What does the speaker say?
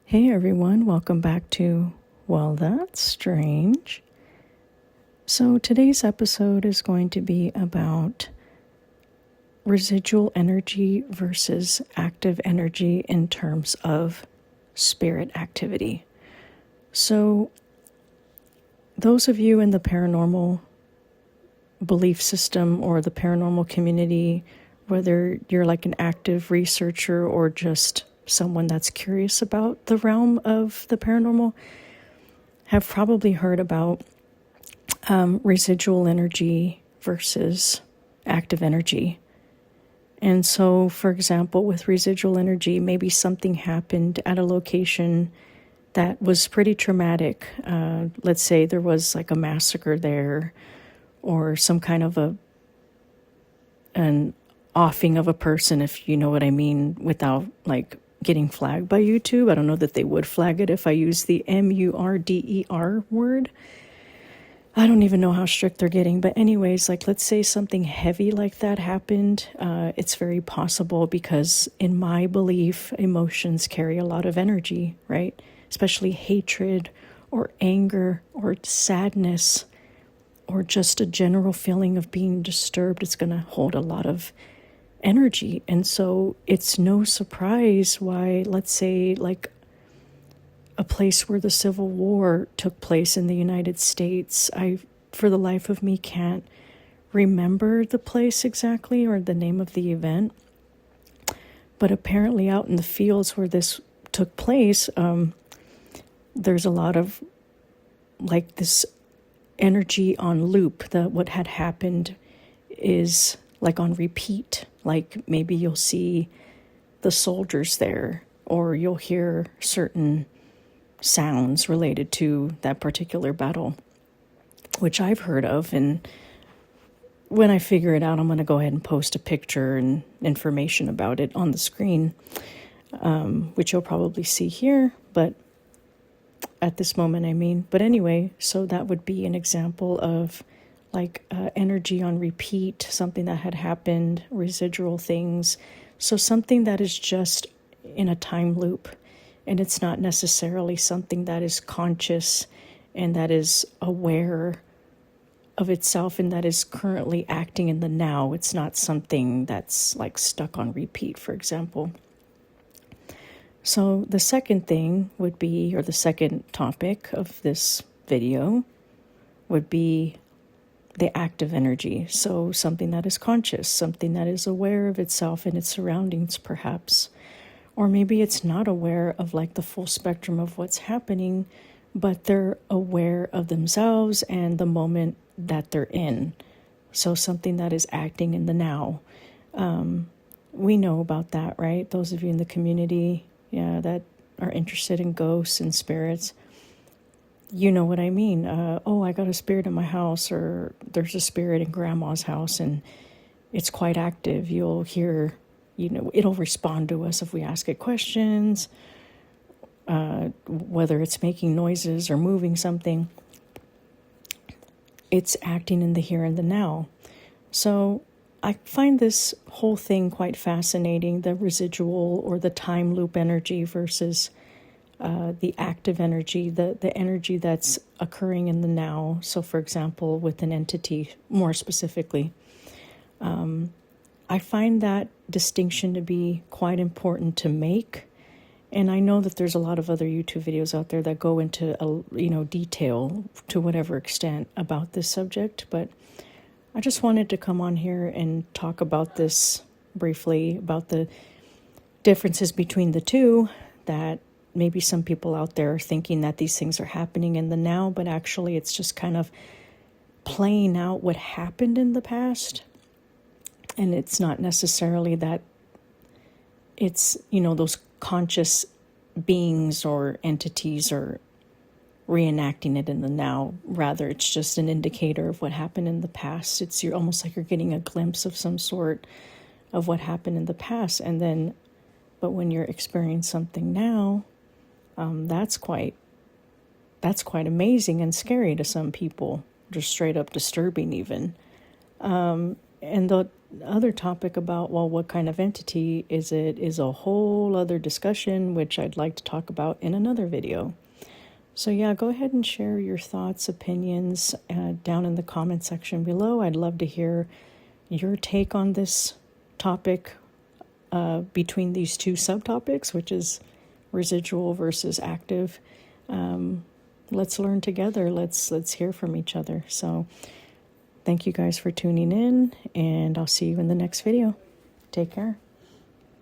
Hey everyone, welcome back to Well, That's Strange. So today's episode is going to be about residual energy versus active energy in terms of spirit activity. So those of you in the paranormal belief system or the paranormal community, whether you're like an active researcher or just someone that's curious about the realm of the paranormal, have probably heard about residual energy versus active energy. And so, for example, with residual energy, maybe something happened at a location that was pretty traumatic. Let's say there was like a massacre there, or some kind of an offing of a person, if you know what I mean, without like getting flagged by YouTube. I don't know that they would flag it if I use the MURDER word. I don't even know how strict they're getting. But anyways, like let's say something heavy like that happened. It's very possible because in my belief, emotions carry a lot of energy, right? Especially hatred or anger or sadness or just a general feeling of being disturbed. It's going to hold a lot of energy. And so it's no surprise why, let's say, like a place where the Civil War took place in the United States, I, for the life of me, can't remember the place exactly or the name of the event. But apparently out in the fields where this took place, there's a lot of like this energy on loop. That what had happened is like on repeat. Like maybe you'll see the soldiers there, or you'll hear certain sounds related to that particular battle, which I've heard of. And when I figure it out, I'm going to go ahead and post a picture and information about it on the screen, which you'll probably see here, but at this moment, I mean. But anyway, so that would be an example of like energy on repeat, something that had happened, residual things. So something that is just in a time loop, and it's not necessarily something that is conscious and that is aware of itself and that is currently acting in the now. It's not something that's like stuck on repeat, for example. So the second thing would be, or the second topic of this video would be the active energy. So something that is conscious, something that is aware of itself and its surroundings, perhaps. Or maybe it's not aware of like the full spectrum of what's happening, but they're aware of themselves and the moment that they're in. So something that is acting in the now. We know about that, right? Those of you in the community, that are interested in ghosts and spirits, you know what I mean. I got a spirit in my house, or there's a spirit in grandma's house and it's quite active. You'll hear, it'll respond to us if we ask it questions, whether it's making noises or moving something. It's acting in the here and the now. So I find this whole thing quite fascinating, the residual or the time loop energy versus the active energy, the energy that's occurring in the now. So for example, with an entity more specifically, I find that distinction to be quite important to make. And I know that there's a lot of other YouTube videos out there that go into detail to whatever extent about this subject, but I just wanted to come on here and talk about this briefly, about the differences between the two, that maybe some people out there are thinking that these things are happening in the now, but actually it's just kind of playing out what happened in the past. And it's not necessarily that it's, those conscious beings or entities are reenacting it in the now. Rather, it's just an indicator of what happened in the past. You're almost like you're getting a glimpse of some sort of what happened in the past. And then, but when you're experiencing something now, that's quite amazing and scary to some people, just straight up disturbing even. And other topic about, well, what kind of entity is it, is a whole other discussion, which I'd like to talk about in another video. So yeah, go ahead and share your thoughts, opinions down in the comment section below. I'd love to hear your take on this topic between these two subtopics, which is residual versus active. Let's learn together. Let's hear from each other. So thank you guys for tuning in, and I'll see you in the next video. Take care.